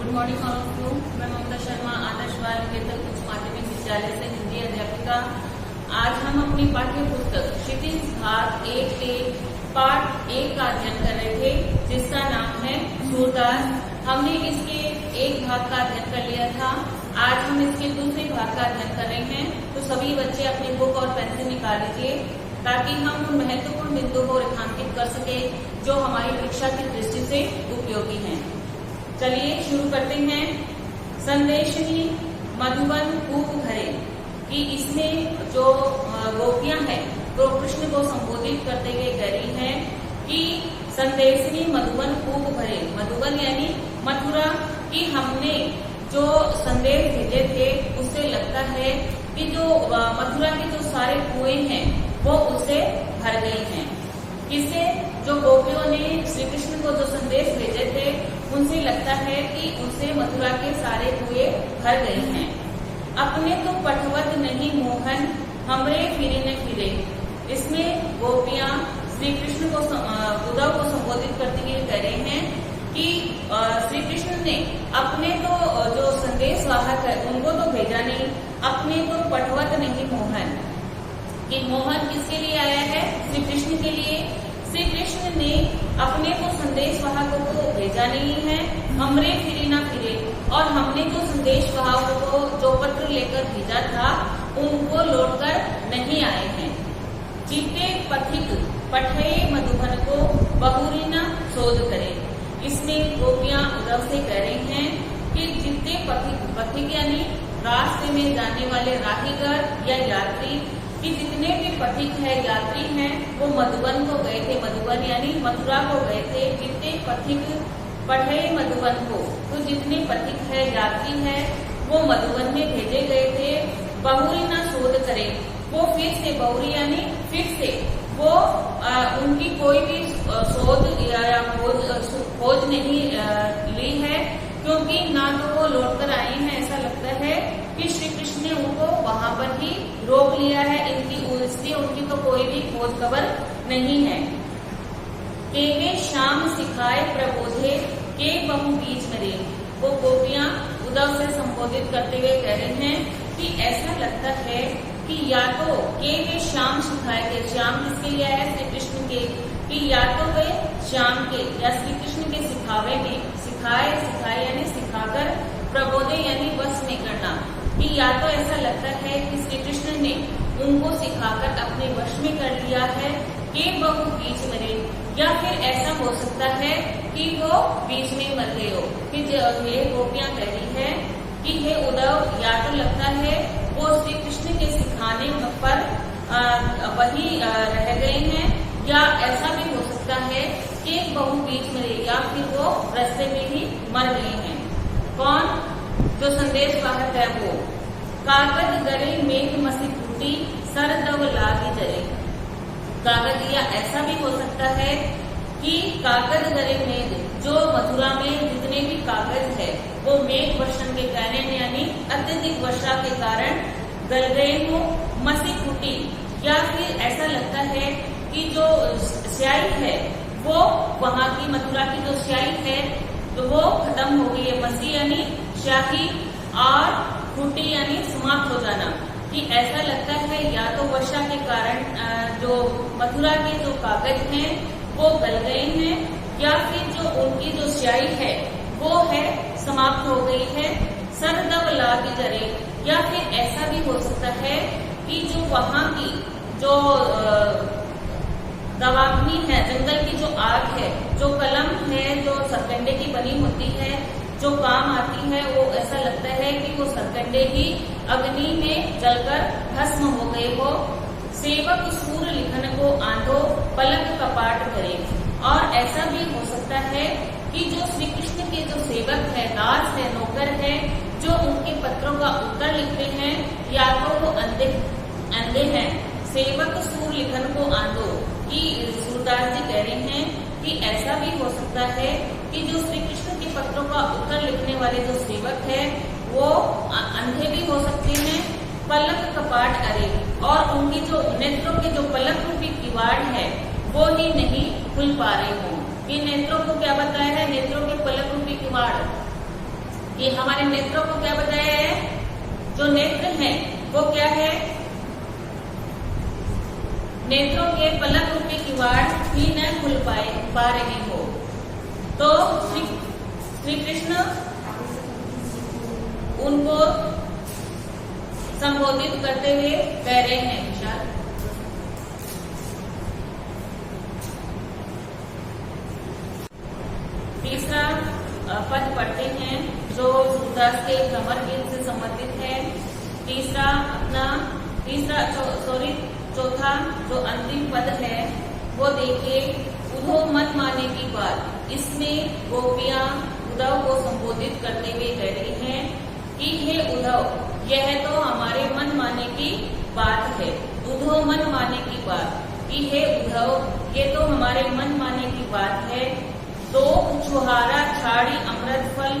Good morning all of you. मैं ममता शर्मा, आदर्श बाल निकेतन उच्च माध्यमिक विद्यालय से हिंदी अध्यापिका। आज हम अपनी पाठ्य पुस्तक क्षितिज भाग 1 के पाठ 1 का अध्ययन कर रहे थे, जिसका नाम है सूरदास। हमने इसके एक भाग का अध्ययन कर लिया था। आज हम इसके दूसरे भाग का अध्ययन कर रहे हैं। तो सभी बच्चे अपनी बुक और पेंसिल निकाल लीजिए ताकि हम उन महत्वपूर्ण बिंदुओं को रेखांकित कर सके जो हमारी परीक्षा की दृष्टि से उपयोगी हैं। चलिए शुरू करते हैं। संदेशनी मधुबन कूप भरे कि इसमें जो गोपियां हैं वो कृष्ण को संबोधित करते हुए कह रही हैं कि संदेशनी मधुबन कूप भरे। मधुबन यानी मथुरा की हमने जो संदेश भेजे थे उससे लगता है कि जो मथुरा के जो सारे कुएं हैं वो उससे भर गए हैं। इससे जो गोपियों ने श्री कृष्ण को जो संदेश भेजे थे उनसे लगता है कि उनसे मथुरा के सारे कुएं भर गए हैं। अपने तो पठवत नहीं मोहन हमरे फिरे न फिरे। इसमें गोपियां श्री कृष्ण को उद्धव को संबोधित करते हुए कह रहे हैं कि श्री कृष्ण ने अपने तो जो संदेश वाहक है उनको तो भेजा नहीं, अपने तो पठवत नहीं मोहन। कि मोहन किसके लिए आया है? श्री कृष्ण के लिए। श्री कृष्ण ने अपने को संदेश वाहकों को भेजा नहीं है, हमरे फिरे ना फिरे। और हमने जो संदेश वाहकों को जो पत्र लेकर भेजा था उनको लौटकर नहीं आए हैं। चित्ते पथिक पठे मधुबन को बहुरी न शोध करे। इसमें गोपियां उद्धव से कह रही हैं कि जितने पथिक यानी रास्ते में जाने वाले राहीगर या यात्री कि जितने भी पथिक है यात्री हैं वो मधुबन को गए थे। मधुबन यानी मथुरा को गए थे। जितने पथिक पढ़े मधुबन को, तो जितने पथिक है यात्री है वो मधुबन में भेजे गए थे। बहुरी ना शोध करे, वो फिर से बहुरी यानी फिर से वो उनकी कोई भी शोध या खोज नहीं ली है, क्योंकि ना तो वो लौटकर आए हैं। ऐसा लगता है कि श्री कृष्ण ने उनको वहां पर ही रोक लिया है। इसलिए उनकी तो कोई भी खोज खबर नहीं है। के वे शाम सिखाए प्रबोधे के बहु बीच मरे। वो गोपियां उद्धव से संबोधित करते हुए कह रहे हैं कि ऐसा लगता है कि या तो के वे शाम सिखाए थे। श्याम किसके लिए आया? श्री कृष्ण के। कि या तो वे श्याम के या श्री कृष्ण के सिखावे में सिखाए यानी सिखाकर, प्रबोधे यानी वश में करना। कि या तो ऐसा लगता है कि श्री कृष्ण ने उनको सिखाकर अपने वश में कर लिया है कि बहु बीच मरे, या फिर ऐसा हो सकता है कि वो बीच में मर गए हो। कि ये गोपियां कह रही है कि हे उद्धव, या तो लगता है वो श्री कृष्ण के सिखाने पर वही रह गए हैं, या ऐसा भी हो सकता है कि बहु बीच मरे, या फिर वो रास्ते में ही मर गए हैं। कौन? जो संदेश वाहक है वो। कागज गरे मेघ मसी टूटी सर दव लागी जरे। कागज, या ऐसा भी हो सकता है कि कागज गरे मेघ, जो मथुरा में जितने भी कागज है वो मेघ वर्षण के कारण यानी अत्यधिक वर्षा के कारण गल गए हो। मसी टूटी, या फिर ऐसा लगता है कि जो स्याही है वो वहां की मथुरा की जो स्याही है तो वो खत्म हो गई है। मसी यानी स्याही और टूटी यानी समाप्त हो जाना। कि ऐसा लगता है या तो वर्षा के कारण जो मथुरा के जो कागज हैं वो गल गए हैं, या फिर जो उनकी जो स्याही है वो है समाप्त हो गई है। सरदब लागी जरे, या फिर ऐसा भी हो सकता है कि जो वहां की जो दवाग्नि है, जंगल की जो आग है, जो कलम है जो सरकंडे की बनी होती है, जो काम आती है, वो ऐसा लगता है कि वो सरकंडे ही अग्नि में जलकर भस्म हो गए हो। सेवक सूर्य लिखन को आंधो पलक कपाट करे। और ऐसा भी हो सकता है कि जो श्री कृष्ण के जो सेवक है, दास है, नौकर है, जो उनके पत्रों का उत्तर लिखते हैं, या तो वो अंधे हैं। सेवक सूर्य लिखन को आंधो, कि सूरदास जी कह रहे हैं कि ऐसा भी हो सकता है कि जो श्री कृष्ण के पत्रों का उत्तर लिखने वाले जो सेवक है वो अंधे भी हो सकते हैं। पलक कपाट अरे, और उनकी जो नेत्रों के जो पलक रूपी किवाड़ है वो ही नहीं खुल पा रहे हो। ये नेत्रों को क्या बताया है? नेत्रों के पलक रूपी किवाड़ ये हमारे नेत्रों को क्या बताया है? जो नेत्र हैं वो क्या है? नेत्रों के पलक रूपी किवाड़ ही न खुल पा रहे हो। तो श्री कृष्ण उनको संबोधित करते हुए कह रहे हैं। विशाल, तीसरा पद पढ़ते हैं जो सूरदास के भ्रमर गीत से संबंधित है। चौथा जो अंतिम पद है वो देखिए, उद्धव मत माने की बात। इसमें गोपियां उद्धव को संबोधित करते हुए कह रही हैं कि हे उद्धव, यह तो हमारे मन माने की बात है। उद्धव मन माने की बात कि हे उद्धव, ये तो हमारे मन माने की बात है। तो छुहारा छाड़ी अमृत फल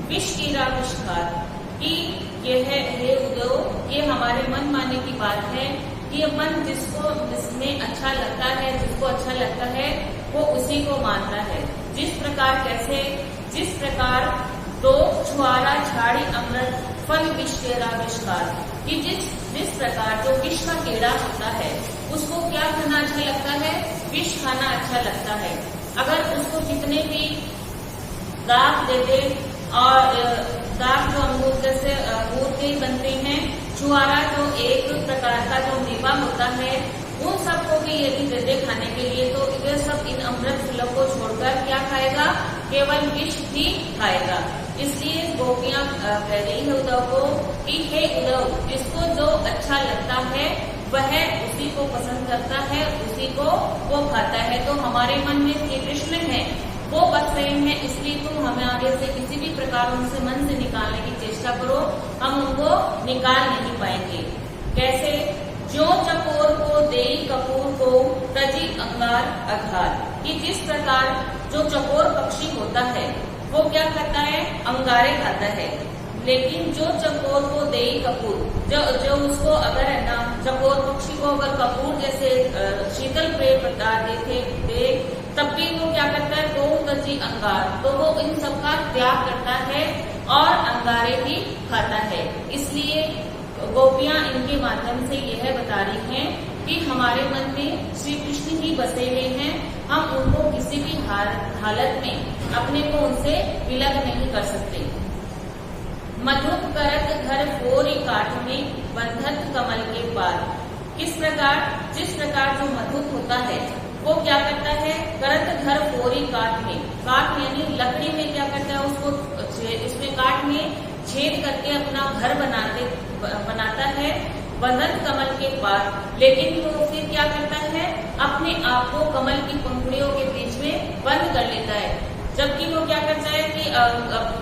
विष कीरा विषघात, कि यह हे उद्धव, ये हमारे मन माने की बात है कि मन जिसमें अच्छा लगता है, जिसको अच्छा लगता है वो उसी को मानता है। जिस प्रकार तो छुआरा छाड़ी अमृत फल विष कीरा विषघात, कि जिस प्रकार जो विष का कीड़ा होता है उसको क्या खाना अच्छा लगता है? विष खाना अच्छा लगता है। अगर उसको कितने भी दाग दे दे, और दाग जो अंगूर जैसे अंगूर के बनते हैं, छुआरा जो एक प्रकार का जो मेवा होता है, उन सबको भी यदि दे दे खाने के लिए, तो ये सब इन अमृत फलों को छोड़कर क्या खाएगा? केवल विष ही खाएगा। इसलिए गोपियां कह रही है उद्धव को कि हे उद्धव, जिसको जो अच्छा लगता है वह उसी को पसंद करता है, उसी को वो खाता है। तो हमारे मन में श्री कृष्ण है, वो बस रहे हैं, इसलिए तुम हमें आगे से किसी भी प्रकार उनसे मन से निकालने की चेष्टा करो, हम उनको निकाल नहीं पाएंगे। कैसे? जो चकोर को देई कपूर को तजी अंगार अघात, कि जिस प्रकार जो चकोर पक्षी होता है वो क्या खाता है? अंगारे खाता है। लेकिन जो चकोर को देई कपूर, जो उसको अगर है ना, चकोर पक्षी को अगर कपूर जैसे शीतल पेय पदार्थ दे तब भी वो क्या करता है? तो तजी अंगार, तो वो इन सबका त्याग करता है और अंगारे ही खाता है। इसलिए गोपियां इनके माध्यम से यह बता रही हैं कि हमारे मन में श्री कृष्ण ही बसे हुए हैं, हम उनको किसी भी हालत में अपने को उनसे विलग नहीं कर सकते। मधुप करत घर फोरी काठ में बंधत कमल के पार, किस प्रकार? जिस प्रकार जो मधुप होता है वो क्या करता है? करत घर फोरी काठ में, काठ यानी लकड़ी में क्या करता है? उसको इसमें काठ में छेद करके अपना घर बनाता है बंधत कमल के पार। लेकिन वो फिर क्या करता है? अपने आप को कमल की पंखुड़ियों के बीच में बंद कर लेता है। जबकि वो क्या करता है कि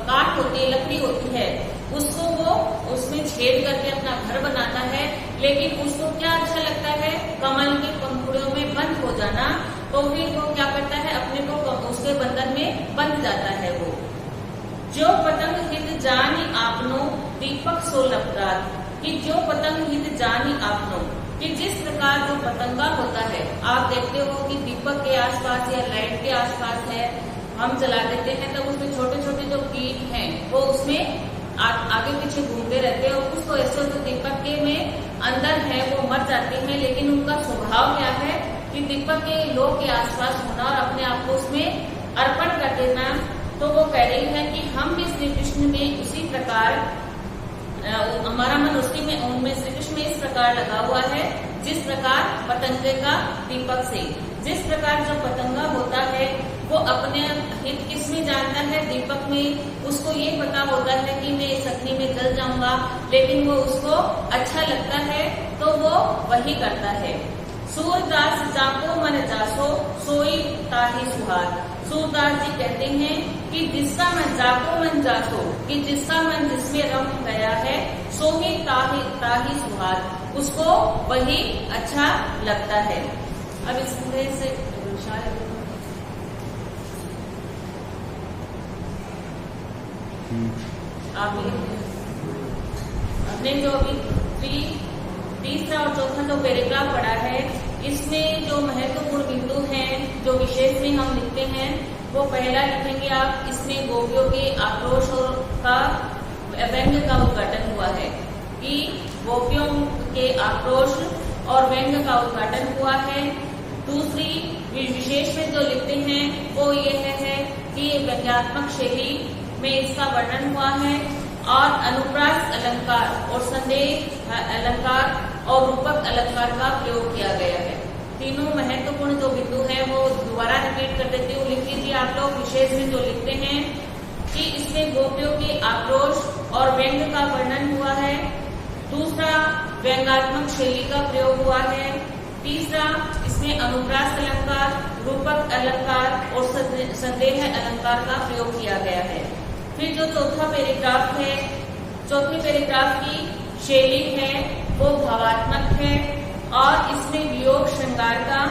काठ होती है, लकड़ी होती है, उसको वो उसमें छेद करके अपना घर बनाता है। लेकिन उसको क्या अच्छा लगता है? कमल की पंखुड़ियों में बंद हो जाना। तो फिर वो क्या करता है? अपने को उसके बंधन में बंध जाता है। वो जो पतंग हित जानी आपनो दीपक सो लपरात, कि जो पतंग हित जानी आपनो, कि जिस प्रकार जो पतंगा होता है, आप देखते हो कि दीपक के आसपास या लाइट के आसपास है, हम जला देते हैं तब उसमें छोटे छोटे जो कीट हैं वो उसमें आगे पीछे घूमते रहते हैं, और कुछ तो ऐसे होते दीपक के में अंदर है वो मर जाते हैं। लेकिन उनका स्वभाव क्या है कि दीपक के लो के आसपास होना और अपने आप को उसमें अर्पण कर देना। तो वो कह रही है कि हम भी श्री कृष्ण में उसी प्रकार, हमारा मन उसी में, उनमें श्री कृष्ण में इस प्रकार लगा हुआ है जिस प्रकार पतंगे का दीपक से। जिस प्रकार जो पतंगा होता है वो अपने हित किसमें जानता है? दीपक में। उसको ये पता होता है कि मैं इस अग्नि में जल जाऊंगा, लेकिन वो उसको अच्छा लगता है तो वो वही करता है। सूरदास जाको मन जासो सोई ताही सुहाग, सूरदास जी कहते हैं कि जिसका मन जाको मन जासो, कि जिसका मन जिसमें रम गया है, सो ही ताही सुहाग, उसको वही अच्छा लगता है। अब इसमें से आपने जो अभी तीसरा और चौथा जो पैराग्राफ पढ़ा है, इसमें जो महत्वपूर्ण बिंदु हैं, जो विशेष में हम लिखते हैं, वो पहला लिखेंगे आप, इसमें गोपियों के आक्रोश और का व्यंग्य का उद्घाटन हुआ है कि गोपियों के आक्रोश और व्यंग्य का उद्घाटन हुआ है। दूसरी विशेष में जो लिखते हैं वो ये है कि व्यंग्यात्मक शैली में इसका वर्णन हुआ है और अनुप्रास अलंकार और संदेह अलंकार और रूपक अलंकार का प्रयोग किया गया है। तीनों महत्वपूर्ण जो बिंदु है वो दोबारा रिपीट कर देती हूँ, लिख लीजिए आप लोग। विशेष में जो लिखते हैं कि इसमें गोपियों के आक्रोश और व्यंग्य का वर्णन हुआ है। दूसरा, व्यंग्यात्मक शैली का प्रयोग हुआ है। तीसरा, इसमें अनुप्रास अलंकार, रूपक अलंकार और संदेह अलंकार का प्रयोग किया गया है। फिर जो चौथा पैराग्राफ है, चौथे पैराग्राफ की शैली है वो भावात्मक है और इसमें वियोग श्रृंगार का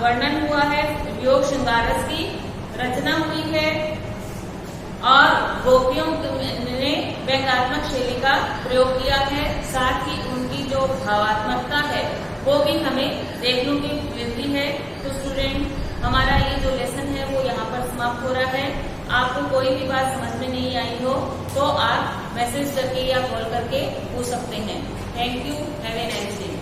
वर्णन हुआ है। वियोग श्रृंगार की रचना हुई है और गोपियों ने व्यंग्यात्मक शैली का प्रयोग किया है। साथ ही उनकी जो भावात्मकता है वो भी हमें देखने की मिलती है। तो स्टूडेंट, हमारा ये जो लेसन है वो यहाँ पर समाप्त हो रहा है। आपको कोई भी बात समझ में नहीं आई हो तो आप मैसेज करके या कॉल करके पूछ सकते हैं। Thank you, have a nice day.